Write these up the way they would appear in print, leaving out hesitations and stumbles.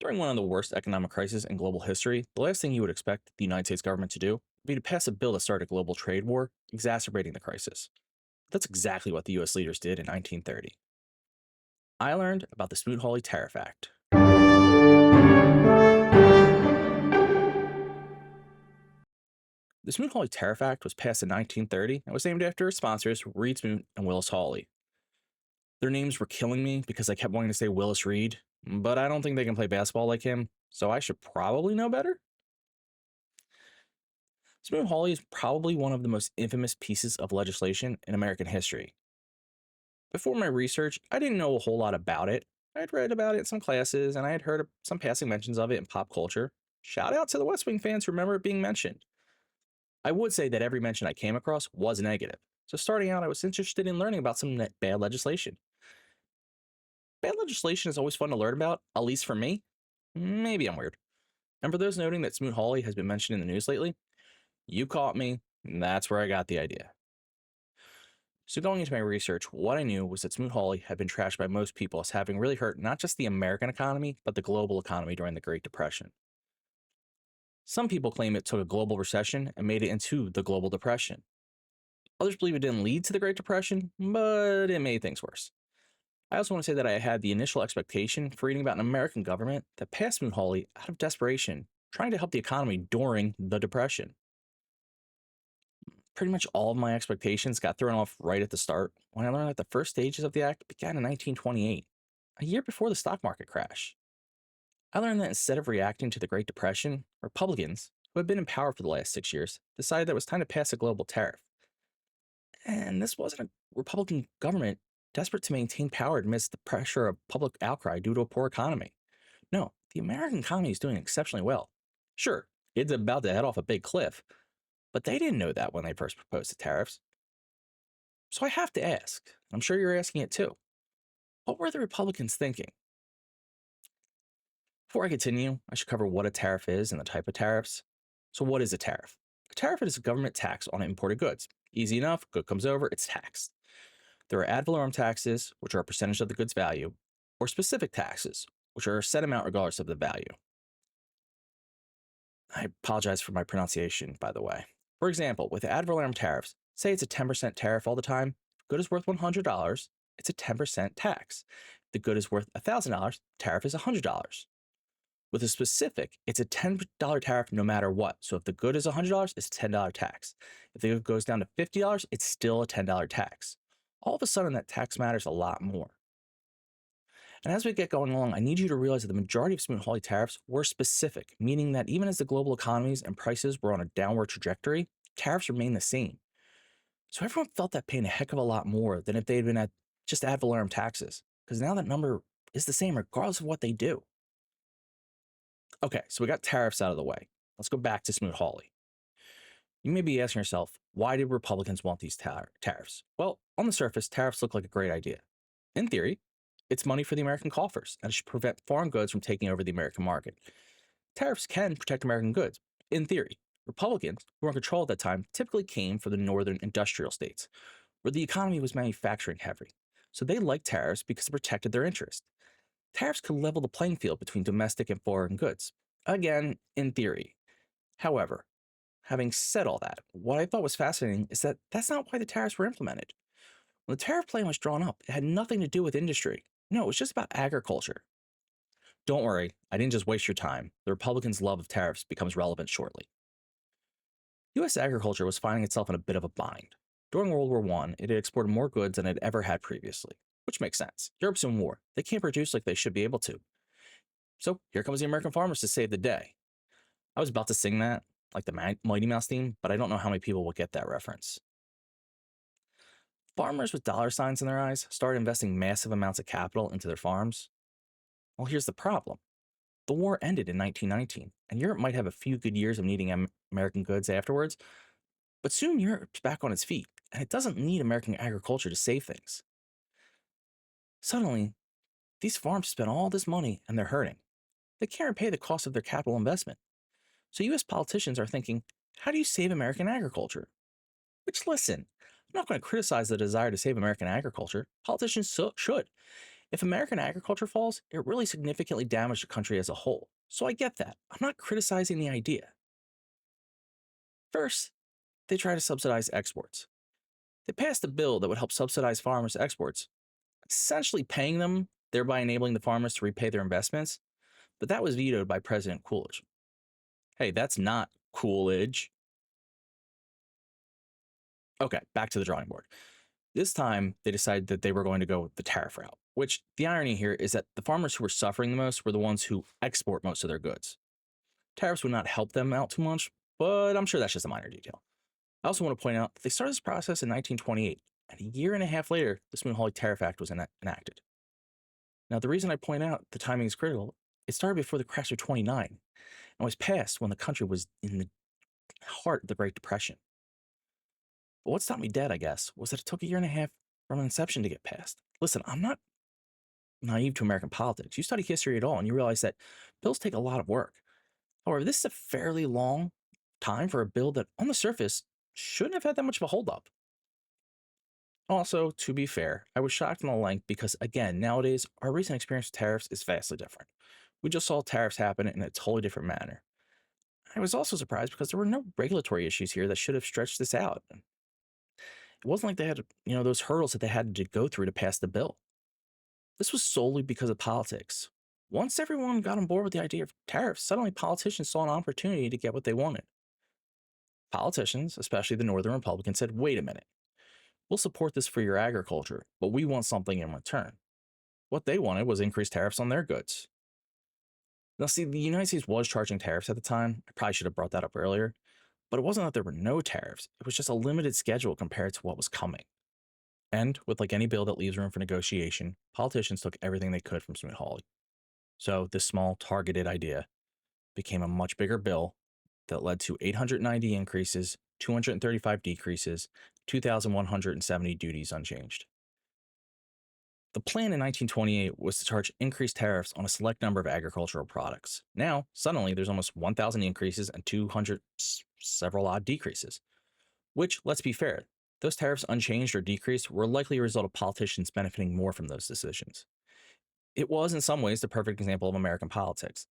During one of the worst economic crises in global history, the last thing you would expect the United States government to do would be to pass a bill to start a global trade war, exacerbating the crisis. That's exactly what the US leaders did in 1930. I learned about the Smoot-Hawley Tariff Act. The Smoot-Hawley Tariff Act was passed in 1930 and was named after its sponsors, Reed Smoot and Willis Hawley. Their names were killing me because I kept wanting to say Willis Reed, but I don't think they can play basketball like him, so I should probably know better. Smoot-Hawley is probably one of the most infamous pieces of legislation in American history. Before my research, I didn't know a whole lot about it. I had read about it in some classes, and I had heard some passing mentions of it in pop culture. Shout out to the West Wing fans who remember it being mentioned. I would say that every mention I came across was negative. So starting out, I was interested in learning about some bad legislation. Bad legislation is always fun to learn about, at least for me. Maybe I'm weird. And for those noting that Smoot-Hawley has been mentioned in the news lately, you caught me, and that's where I got the idea. So going into my research, what I knew was that Smoot-Hawley had been trashed by most people as having really hurt not just the American economy, but the global economy during the Great Depression. Some people claim it took a global recession and made it into the global depression. Others believe it didn't lead to the Great Depression, but it made things worse. I also want to say that I had the initial expectation for reading about an American government that passed Smoot-Hawley out of desperation, trying to help the economy during the Depression. Pretty much all of my expectations got thrown off right at the start when I learned that the first stages of the act began in 1928, a year before the stock market crash. I learned that instead of reacting to the Great Depression, Republicans, who had been in power for the last 6 years, decided that it was time to pass a global tariff. And this wasn't a Republican government desperate to maintain power amidst the pressure of public outcry due to a poor economy. No, the American economy is doing exceptionally well. Sure, it's about to head off a big cliff, but they didn't know that when they first proposed the tariffs. So I have to ask, I'm sure you're asking it too, what were the Republicans thinking? Before I continue, I should cover what a tariff is and the type of tariffs. So what is a tariff? A tariff is a government tax on imported goods. Easy enough, good comes over, it's taxed. There are ad valorem taxes, which are a percentage of the good's value, or specific taxes, which are a set amount regardless of the value. I apologize for my pronunciation, by the way. For example, with ad valorem tariffs, say it's a 10% tariff all the time. If good is worth $100, it's a 10% tax. If the good is worth $1,000, tariff is $100. With a specific, it's a $10 tariff no matter what. So if the good is $100, it's a $10 tax. If the good goes down to $50, it's still a $10 tax. All of a sudden, that tax matters a lot more. And as we get going along, I need you to realize that the majority of Smoot-Hawley tariffs were specific, meaning that even as the global economies and prices were on a downward trajectory, tariffs remained the same. So everyone felt that pain a heck of a lot more than if they had been at just ad valorem taxes, because now that number is the same regardless of what they do. Okay, so we got tariffs out of the way. Let's go back to Smoot-Hawley. You may be asking yourself, why did Republicans want these tariffs? Well, on the surface, tariffs look like a great idea. In theory, it's money for the American coffers, and it should prevent foreign goods from taking over the American market. Tariffs can protect American goods, in theory. Republicans, who were in control at that time, typically came from the northern industrial states, where the economy was manufacturing heavy. So they liked tariffs because it protected their interests. Tariffs could level the playing field between domestic and foreign goods. Again, in theory. However, having said all that, what I thought was fascinating is that that's not why the tariffs were implemented. When the tariff plan was drawn up, it had nothing to do with industry. No, it was just about agriculture. Don't worry, I didn't just waste your time. The Republicans' love of tariffs becomes relevant shortly. U.S. agriculture was finding itself in a bit of a bind. During World War I, it had exported more goods than it had ever had previously, which makes sense. Europe's in war. They can't produce like they should be able to. So here comes the American farmers to save the day. I was about to sing that, like the Mighty Mouse theme, but I don't know how many people will get that reference. Farmers with dollar signs in their eyes started investing massive amounts of capital into their farms. Well, here's the problem. The war ended in 1919, and Europe might have a few good years of needing American goods afterwards, but soon Europe's back on its feet, and it doesn't need American agriculture to save things. Suddenly, these farms spend all this money and they're hurting. They can't repay the cost of their capital investment. So US politicians are thinking, how do you save American agriculture? Which, listen, I'm not going to criticize the desire to save American agriculture. Politicians should. If American agriculture falls, it really significantly damaged the country as a whole. So I get that. I'm not criticizing the idea. First, they try to subsidize exports. They passed a bill that would help subsidize farmers' exports, essentially paying them, thereby enabling the farmers to repay their investments. But that was vetoed by President Coolidge. Hey, that's not Coolidge. Okay, back to the drawing board. This time, they decided that they were going to go the tariff route, which the irony here is that the farmers who were suffering the most were the ones who export most of their goods. Tariffs would not help them out too much, but I'm sure that's just a minor detail. I also want to point out that they started this process in 1928, and a year and a half later, the Smoot-Hawley Tariff Act was enacted. Now, the reason I point out the timing is critical, it started before the crash of 29 and was passed when the country was in the heart of the Great Depression. But what stopped me dead, I guess, was that it took a year and a half from inception to get passed. Listen, I'm not naive to American politics. You study history at all, and you realize that bills take a lot of work. However, this is a fairly long time for a bill that, on the surface, shouldn't have had that much of a holdup. Also, to be fair, I was shocked in the length because, again, nowadays, our recent experience with tariffs is vastly different. We just saw tariffs happen in a totally different manner. I was also surprised because there were no regulatory issues here that should have stretched this out. It wasn't like they had, those hurdles that they had to go through to pass the bill. This was solely because of politics. Once everyone got on board with the idea of tariffs, suddenly politicians saw an opportunity to get what they wanted. Politicians, especially the Northern Republicans, said, wait a minute, we'll support this for your agriculture, but we want something in return. What they wanted was increased tariffs on their goods. Now, see, the United States was charging tariffs at the time. I probably should have brought that up earlier. But it wasn't that there were no tariffs. It was just a limited schedule compared to what was coming. And with like any bill that leaves room for negotiation, politicians took everything they could from Smoot-Hawley. So this small targeted idea became a much bigger bill that led to 890 increases, 235 decreases, 2,170 duties unchanged. The plan in 1928 was to charge increased tariffs on a select number of agricultural products. Now, suddenly, there's almost 1,000 increases and 200 several odd decreases. Which, let's be fair, those tariffs unchanged or decreased were likely a result of politicians benefiting more from those decisions. It was, in some ways, the perfect example of American politics.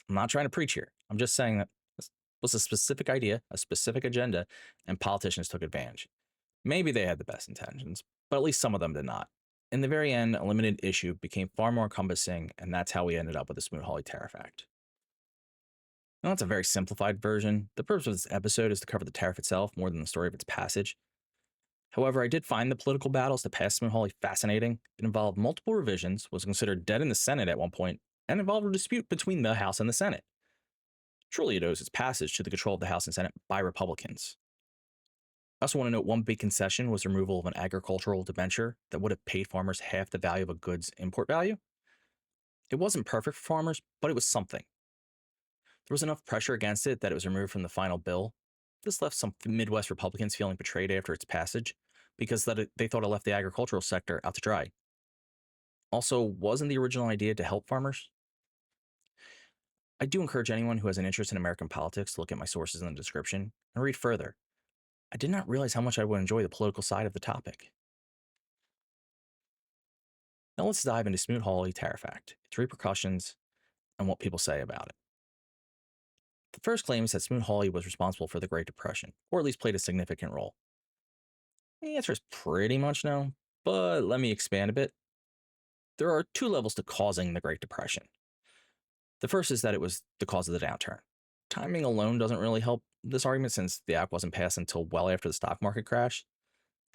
I'm not trying to preach here. I'm just saying that this was a specific idea, a specific agenda, and politicians took advantage. Maybe they had the best intentions, but at least some of them did not. In the very end, a limited issue became far more encompassing, and that's how we ended up with the Smoot-Hawley Tariff Act. Now, that's a very simplified version. The purpose of this episode is to cover the tariff itself more than the story of its passage. However, I did find the political battles to pass Smoot-Hawley fascinating. It involved multiple revisions, was considered dead in the Senate at one point, and involved a dispute between the House and the Senate. Truly, it owes its passage to the control of the House and Senate by Republicans. I also want to note one big concession was the removal of an agricultural debenture that would have paid farmers half the value of a good's import value. It wasn't perfect for farmers, but it was something. There was enough pressure against it that it was removed from the final bill. This left some Midwest Republicans feeling betrayed after its passage because they thought it left the agricultural sector out to dry. Also, wasn't the original idea to help farmers? I do encourage anyone who has an interest in American politics to look at my sources in the description and read further. I did not realize how much I would enjoy the political side of the topic. Now let's dive into Smoot-Hawley Tariff Act, its repercussions, and what people say about it. The first claim is that Smoot-Hawley was responsible for the Great Depression, or at least played a significant role. The answer is pretty much no, but let me expand a bit. There are two levels to causing the Great Depression. The first is that it was the cause of the downturn. Timing alone doesn't really help this argument since the act wasn't passed until well after the stock market crash.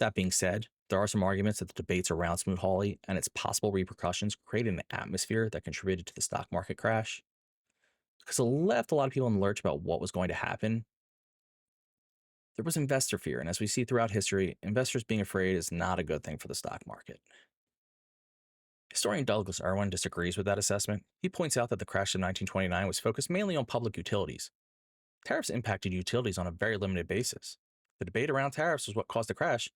That being said, there are some arguments that the debates around Smoot-Hawley and its possible repercussions created an atmosphere that contributed to the stock market crash. Because it left a lot of people in the lurch about what was going to happen. There was investor fear, and as we see throughout history, investors being afraid is not a good thing for the stock market. Historian Douglas Irwin disagrees with that assessment. He points out that the crash of 1929 was focused mainly on public utilities. Tariffs impacted utilities on a very limited basis. The debate around tariffs was what caused the crash.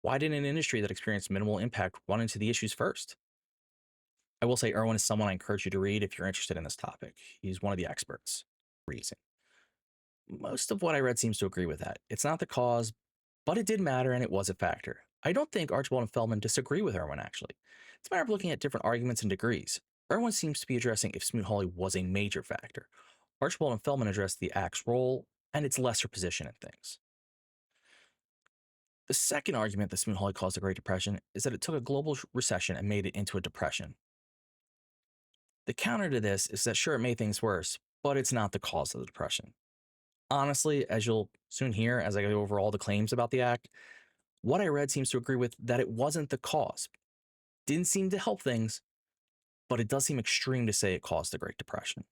Why didn't an industry that experienced minimal impact run into the issues first? I will say Irwin is someone I encourage you to read if you're interested in this topic. He's one of the experts. Reason. Most of what I read seems to agree with that. It's not the cause, but it did matter and it was a factor. I don't think Archibald and Feldman disagree with Irwin, actually. It's a matter of looking at different arguments and degrees. Irwin seems to be addressing if Smoot-Hawley was a major factor. Archibald and Feldman addressed the Act's role and its lesser position in things. The second argument that Smoot-Hawley caused the Great Depression is that it took a global recession and made it into a depression. The counter to this is that sure, it made things worse, but it's not the cause of the depression. Honestly, as you'll soon hear as I go over all the claims about the Act, what I read seems to agree with that it wasn't the cause. Didn't seem to help things, but it does seem extreme to say it caused the Great Depression.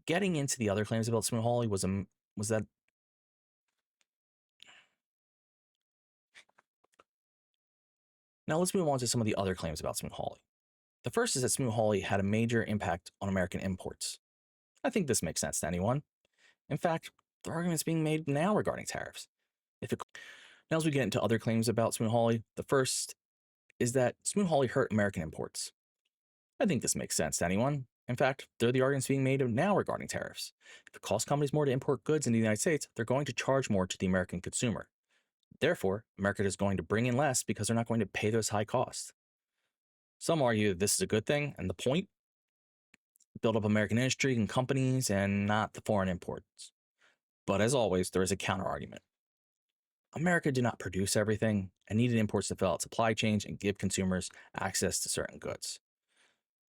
Getting into the other claims about Smoot-Hawley was that now let's move on to some of the other claims about Smoot-Hawley. The first is that Smoot-Hawley had a major impact on American imports. I think this makes sense to anyone. In fact, the argument's being made now regarding tariffs. Now, as we get into other claims about Smoot-Hawley, the first is that Smoot-Hawley hurt American imports. I think this makes sense to anyone. In fact, they're the arguments being made now regarding tariffs. If it costs companies more to import goods into the United States, they're going to charge more to the American consumer. Therefore, America is going to bring in less because they're not going to pay those high costs. Some argue that this is a good thing, and the point? Build up American industry and companies and not the foreign imports. But as always, there is a counter argument. America did not produce everything and needed imports to fill out supply chains and give consumers access to certain goods.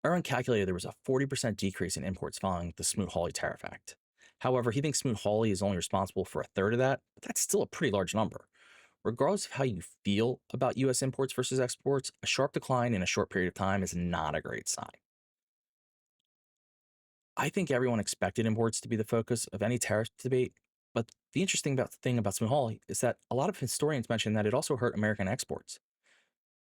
Irwin calculated there was a 40% decrease in imports following the Smoot-Hawley Tariff Act. However, he thinks Smoot-Hawley is only responsible for a third of that, but that's still a pretty large number. Regardless of how you feel about US imports versus exports, a sharp decline in a short period of time is not a great sign. I think everyone expected imports to be the focus of any tariff debate, but the interesting thing about Smoot-Hawley is that a lot of historians mention that it also hurt American exports.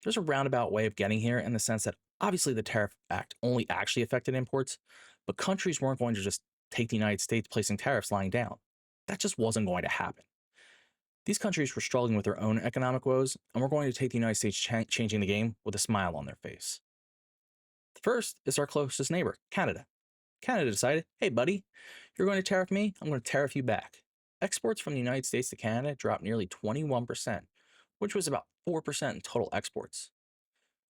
There's a roundabout way of getting here in the sense that obviously the Tariff Act only actually affected imports, but countries weren't going to just take the United States placing tariffs lying down. That just wasn't going to happen. These countries were struggling with their own economic woes, and were going to take the United States changing the game with a smile on their face. The first is our closest neighbor, Canada. Canada decided, hey buddy, you're going to tariff me, I'm going to tariff you back. Exports from the United States to Canada dropped nearly 21%, which was about 4% in total exports.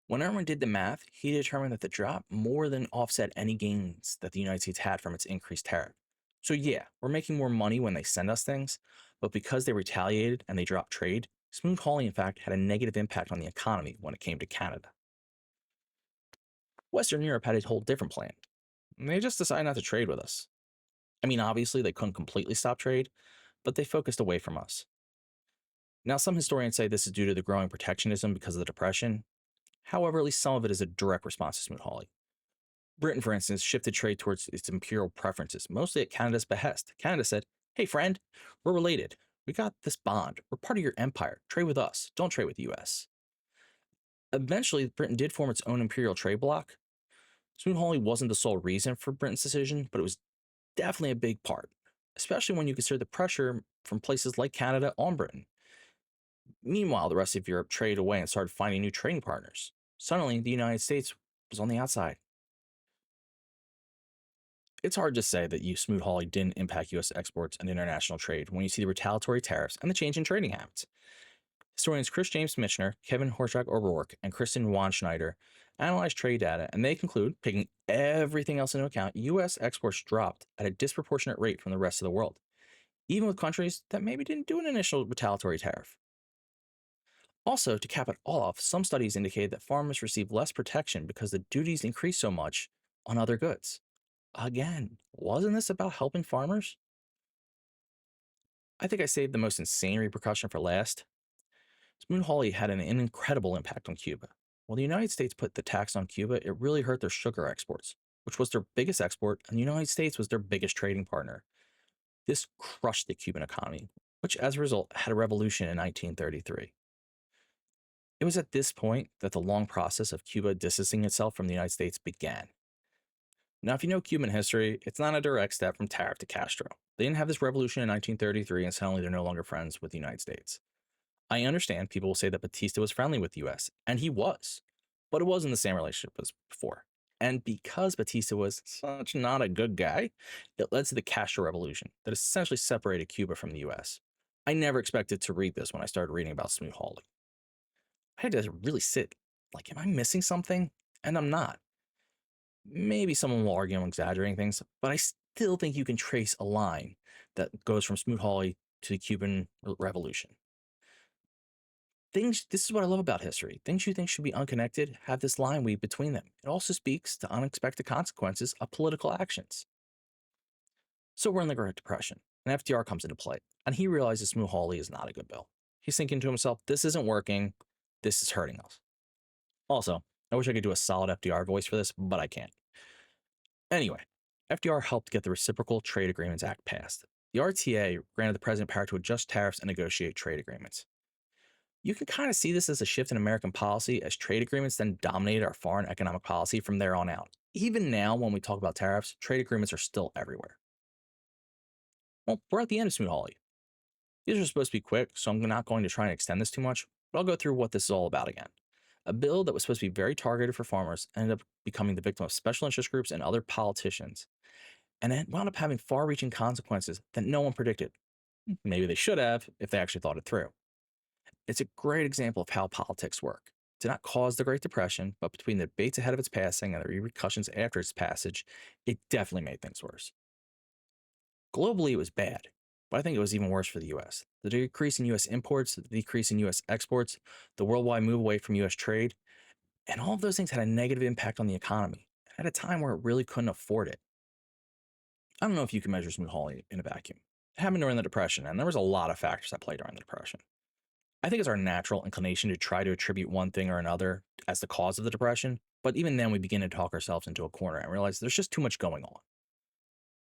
When Irwin did the math, he determined that the drop more than offset any gains that the United States had from its increased tariff. So yeah, we're making more money when they send us things, but because they retaliated and they dropped trade, Smoot-Hawley in fact had a negative impact on the economy when it came to Canada. Western Europe had a whole different plan. They just decided not to trade with us. I mean, obviously they couldn't completely stop trade, but they focused away from us. Now, some historians say this is due to the growing protectionism because of the Depression. However, at least some of it is a direct response to Smoot-Hawley. Britain, for instance, shifted trade towards its imperial preferences, mostly at Canada's behest. Canada said, hey friend, we're related. We got this bond. We're part of your empire. Trade with us. Don't trade with the US. Eventually, Britain did form its own imperial trade bloc. Smoot-Hawley wasn't the sole reason for Britain's decision, but it was definitely a big part, especially when you consider the pressure from places like Canada on Britain. Meanwhile, the rest of Europe traded away and started finding new trading partners. Suddenly, the United States was on the outside. It's hard to say that Smoot-Hawley didn't impact US exports and international trade when you see the retaliatory tariffs and the change in trading habits. Historians Chris James Michener, Kevin Horchak Oberwerk, and Kristen Wanschneider analyzed trade data, and they conclude, taking everything else into account, US exports dropped at a disproportionate rate from the rest of the world, even with countries that maybe didn't do an initial retaliatory tariff. Also, to cap it all off, some studies indicated that farmers received less protection because the duties increased so much on other goods. Again, wasn't this about helping farmers? I think I saved the most insane repercussion for last. Smoot-Hawley had an incredible impact on Cuba. While the United States put the tax on Cuba, it really hurt their sugar exports, which was their biggest export, and the United States was their biggest trading partner. This crushed the Cuban economy, which as a result had a revolution in 1933. It was at this point that the long process of Cuba distancing itself from the United States began. Now, if you know Cuban history, it's not a direct step from tariff to Castro. They didn't have this revolution in 1933 and suddenly they're no longer friends with the United States. I understand people will say that Batista was friendly with the US, and he was, but it wasn't the same relationship as before. And because Batista was such not a good guy, it led to the Castro Revolution that essentially separated Cuba from the US. I never expected to read this when I started reading about Smoot-Hawley. I had to really sit, like, am I missing something? And I'm not. Maybe someone will argue I'm exaggerating things, but I still think you can trace a line that goes from Smoot-Hawley to the Cuban Revolution. Things, this is what I love about history. Things you think should be unconnected have this line weave between them. It also speaks to unexpected consequences of political actions. So we're in the Great Depression, and FDR comes into play, and he realizes Smoot-Hawley is not a good bill. He's thinking to himself, this isn't working, this is hurting us. Also, I wish I could do a solid FDR voice for this, but I can't. Anyway, FDR helped get the Reciprocal Trade Agreements Act passed. The RTA granted the president power to adjust tariffs and negotiate trade agreements. You can kind of see this as a shift in American policy, as trade agreements then dominated our foreign economic policy from there on out. Even now, when we talk about tariffs, trade agreements are still everywhere. Well, we're at the end of Smoot-Hawley. These are supposed to be quick, so I'm not going to try and extend this too much, but I'll go through what this is all about again. A bill that was supposed to be very targeted for farmers ended up becoming the victim of special interest groups and other politicians, and it wound up having far-reaching consequences that no one predicted. Maybe they should have if they actually thought it through. It's a great example of how politics work. It did not cause the Great Depression, but between the debates ahead of its passing and the repercussions after its passage, it definitely made things worse. Globally, it was bad, but I think it was even worse for the US. The decrease in US imports, the decrease in US exports, the worldwide move away from US trade, and all of those things had a negative impact on the economy at a time where it really couldn't afford it. I don't know if you can measure Smoot-Hawley in a vacuum. It happened during the Depression, and there was a lot of factors that played during the Depression. I think it's our natural inclination to try to attribute one thing or another as the cause of the Depression, but even then we begin to talk ourselves into a corner and realize there's just too much going on.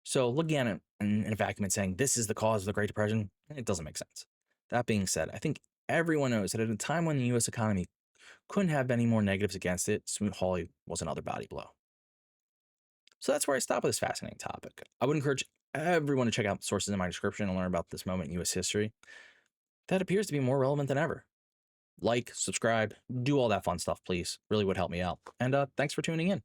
So looking at it in a vacuum and saying this is the cause of the Great Depression, it doesn't make sense. That being said, I think everyone knows that at a time when the US economy couldn't have any more negatives against it, Smoot-Hawley was another body blow. So that's where I stop with this fascinating topic. I would encourage everyone to check out sources in my description and learn about this moment in US history that appears to be more relevant than ever. Like, subscribe, do all that fun stuff, please. Really would help me out. And thanks for tuning in.